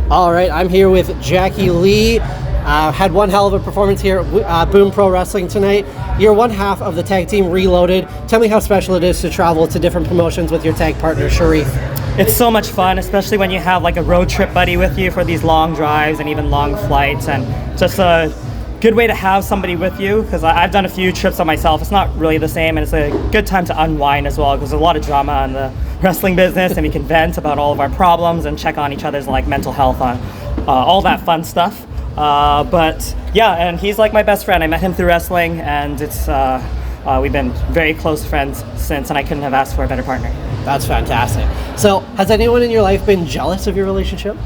All right, I'm here with Jacky Lee. Had one hell of a performance here at Boom Pro Wrestling tonight. You're one half of the tag team Reloaded. Tell me how special it is to travel to different promotions with your tag partner, Shareef. It's so much fun, especially when you have like a road trip buddy with you for these long drives and even long flights, and just a good way to have somebody with you, because I've done a few trips on myself. It's not really the same, and it's a good time to unwind as well, because there's a lot of drama in the wrestling business, and we can vent about all of our problems and check on each other's like mental health on all that fun stuff. But yeah, and he's like my best friend. I met him through wrestling, and it's we've been very close friends since, and I couldn't have asked for a better partner. That's fantastic. So, has anyone in your life been jealous of your relationship?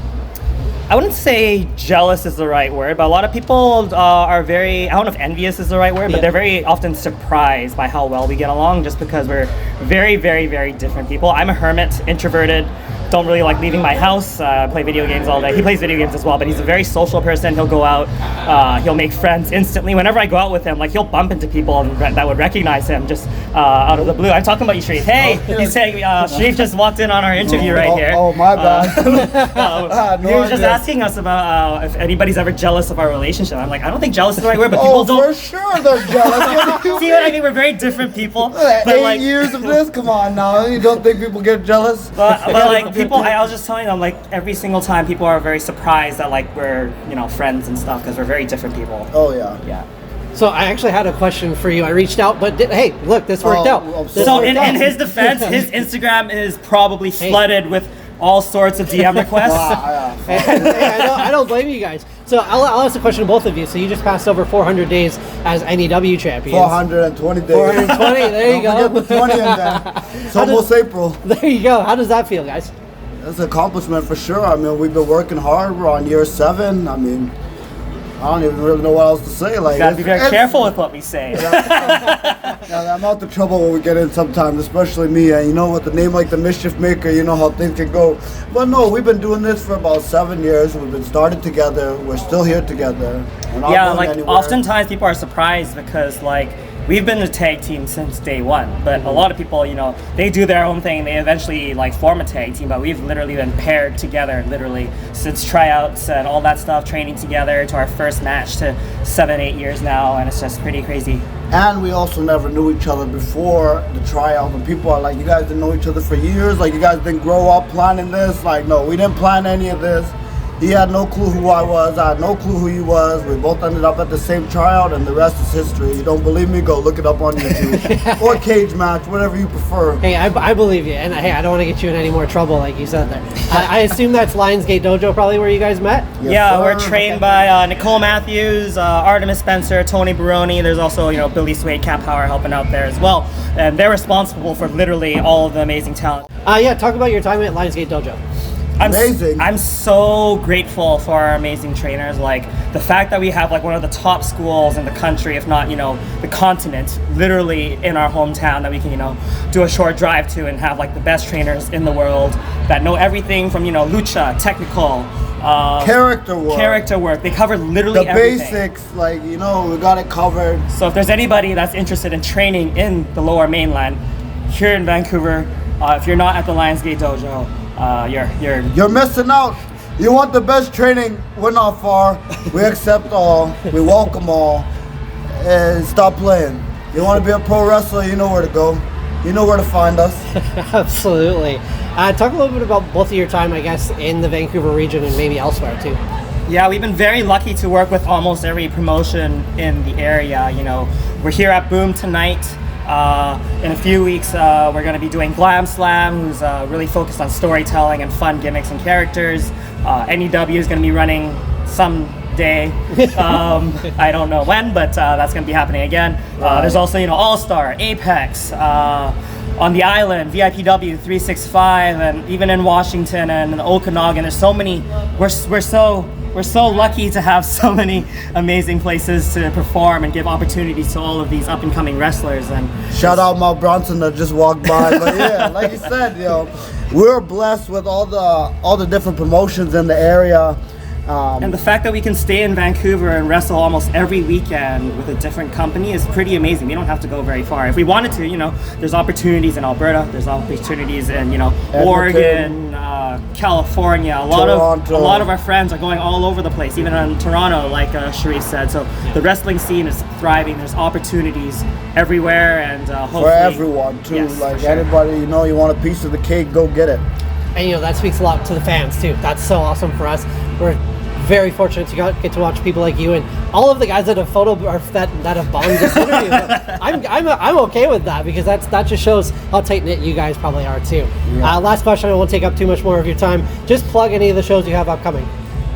I wouldn't say jealous is the right word, but a lot of people are very, I don't know if envious is the right word, but they're very often surprised by how well we get along, just because we're very, very, very different people. I'm a hermit, introverted, don't really like leaving my house, play video games all day. He plays video games as well, but he's a very social person. He'll go out, he'll make friends instantly. Whenever I go out with him, like he'll bump into people that would recognize him just out of the blue. I'm talking about you, Shareef. Hey, he's saying, Shareef just walked in on our interview right here. Oh, my bad. He was just asking us about if anybody's ever jealous of our relationship. I'm like, I don't think jealous is the right word, but people don't. For sure they're jealous. See what I mean? We're very different people. But 8 years of this? Come on now. You don't think people get jealous? But like people, I was just telling them, like every single time people are very surprised that like we're, friends and stuff, because we're very different people. Oh, yeah. Yeah. So I actually had a question for you. I reached out, but hey, look, this worked out. So in his defense, his Instagram is probably flooded with all sorts of DM requests. Wow, hey, I don't blame you guys. So I'll ask a question to both of you. So you just passed over 400 days as NEW champions. 420 days. 420, there you go. Don't forget the 20 in there. It's almost April. There you go. How does that feel, guys? That's an accomplishment for sure. I mean, we've been working hard. We're on year 7. I mean, I don't even really know what else to say. Like, you gotta be very careful with what we say. Yeah, I'm out the trouble when we get in sometimes, especially me. And with a name like the Mischief Maker, you know how things can go. But no, we've been doing this for about 7 years. We've been started together. We're still here together. We're not yeah, going like anywhere. Oftentimes people are surprised because like we've been a tag team since day one, but a lot of people, they do their own thing. They eventually like form a tag team, but we've literally been paired together literally since tryouts and all that stuff, training together to our first match to 7-8 years now, and it's just pretty crazy. And we also never knew each other before the tryout. And people are like, you guys didn't know each other for years? Like, you guys didn't grow up planning this? Like, no, we didn't plan any of this. He had no clue who I was. I had no clue who he was. We both ended up at the same tryout, and the rest is history. You don't believe me? Go look it up on YouTube. Or cage match, whatever you prefer. Hey, I believe you. And hey, I don't want to get you in any more trouble like you said there. I assume that's Lions Gate Dojo probably where you guys met? Yes, yeah, sir. We're trained by Nicole Matthews, Artemis Spencer, Tony Baroni. There's also, Billy Swade, Cap Power helping out there as well. And they're responsible for literally all of the amazing talent. Yeah, talk about your time at Lions Gate Dojo. Amazing. I'm so grateful for our amazing trainers. Like the fact that we have like one of the top schools in the country, if not, the continent, literally in our hometown, that we can, do a short drive to and have like the best trainers in the world that know everything from, lucha, technical, character work. They cover literally everything. The basics, like, we got it covered. So if there's anybody that's interested in training in the Lower Mainland, here in Vancouver, if you're not at the Lions Gate Dojo, You're missing out. You want the best training? We're not far. We accept all. We welcome all. And stop playing. You want to be a pro wrestler? You know where to go. You know where to find us. Absolutely. Talk a little bit about both of your time, I guess, in the Vancouver region and maybe elsewhere too. Yeah, we've been very lucky to work with almost every promotion in the area. We're here at Boom tonight. In a few weeks, we're going to be doing Glam Slam, who's really focused on storytelling and fun gimmicks and characters. NEW is going to be running someday. I don't know when, but that's going to be happening again. There's also, All-Star, Apex, on the island, VIPW, 365, and even in Washington and in Okanagan. There's so many. We're so lucky to have so many amazing places to perform and give opportunities to all of these up-and-coming wrestlers. And shout out Mount Bronson that just walked by. But yeah, like you said, we're blessed with all the different promotions in the area. And the fact that we can stay in Vancouver and wrestle almost every weekend with a different company is pretty amazing. We don't have to go very far. If we wanted to, there's opportunities in Alberta, there's opportunities in, Oregon, California. A lot of our friends are going all over the place, even in Toronto, like Shareef said. So the wrestling scene is thriving. There's opportunities everywhere, and hopefully for everyone too. Yes, like sure. anybody, you want a piece of the cake, go get it. And that speaks a lot to the fans too. That's so awesome for us. We're very fortunate to get to watch people like you and all of the guys that have that have bombed this interview. I'm okay with that, because that just shows how tight knit you guys probably are too. Yeah. Last question. I won't take up too much more of your time. Just plug any of the shows you have upcoming.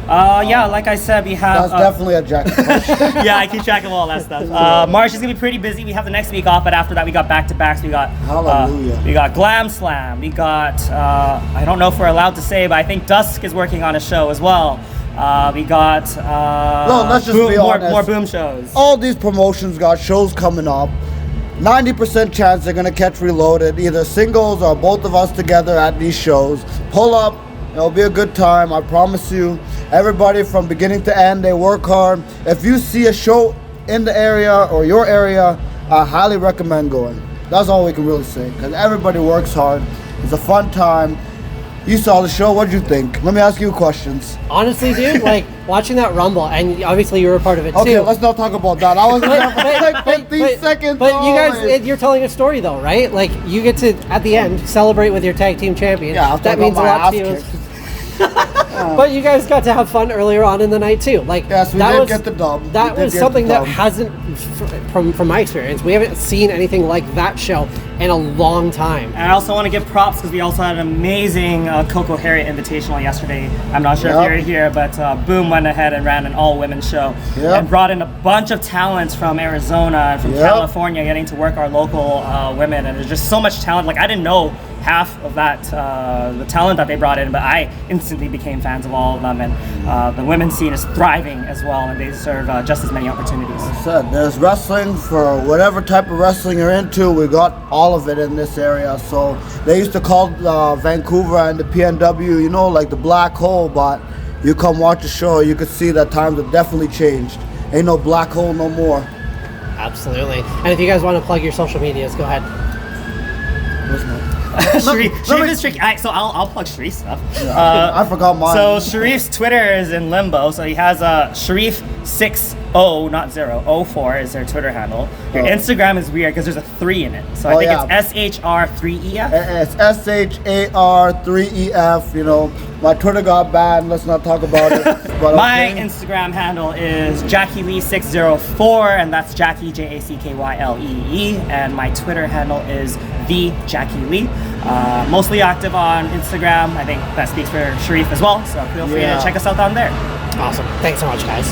Like I said, we have... That's definitely a Jacky question. Yeah, I keep track of all that stuff. March is going to be pretty busy. We have the next week off, but after that we got back-to-backs. We got... Hallelujah. We got Glam Slam. We got... I don't know if we're allowed to say, but I think Dusk is working on a show as well. We got... no, let's just be honest. More boom shows. All these promotions got shows coming up. 90% chance they're going to catch Reloaded, either singles or both of us together at these shows. Pull up. It'll be a good time, I promise you. Everybody from beginning to end, they work hard. If you see a show in the area or your area, I highly recommend going. That's all we can really say, because everybody works hard. It's a fun time. You saw the show, what'd you think? Let me ask you questions. Honestly, dude, watching that Rumble, and obviously you were a part of it too. Okay, let's not talk about that. I was there for like 15 seconds. But you guys, you're telling a story though, right? Like, you get to, at the end, celebrate with your tag team champion. Yeah, that means a lot to you. But you guys got to have fun earlier on in the night too. Yes, we did get the dub. That was something that hasn't, from my experience, we haven't seen anything like that show in a long time. And I also want to give props, because we also had an amazing Coco Harriet Invitational yesterday. I'm not sure if you're here, but Boom went ahead and ran an all-women show and brought in a bunch of talents from Arizona and from California, getting to work our local women. And there's just so much talent. Like, I didn't know half of that, the talent that they brought in, but I instantly became fans of all of them, and the women's scene is thriving as well, and they deserve just as many opportunities. There's wrestling for whatever type of wrestling you're into. We got all of it in this area. So they used to call Vancouver and the PNW, like the black hole, but you come watch the show, you could see that times have definitely changed. Ain't no black hole no more. Absolutely. And if you guys want to plug your social medias, go ahead. Shareef is tricky. So I'll plug Shareef's stuff. Yeah, I forgot mine. So Shareef's Twitter is in limbo. So he has Shareef60, not 04 is their Twitter handle. Your Instagram is weird because there's a 3 in it. So I think it's SHR3EF. It's SHAR3EF. My Twitter got banned. Let's not talk about it. But my Instagram handle is JackyLee604, and that's Jacky, JACKYLEE. And my Twitter handle is the Jacky Lee. Mostly active on Instagram. I think that speaks for Shareef as well. So feel free to check us out on there. Awesome. Thanks so much, guys.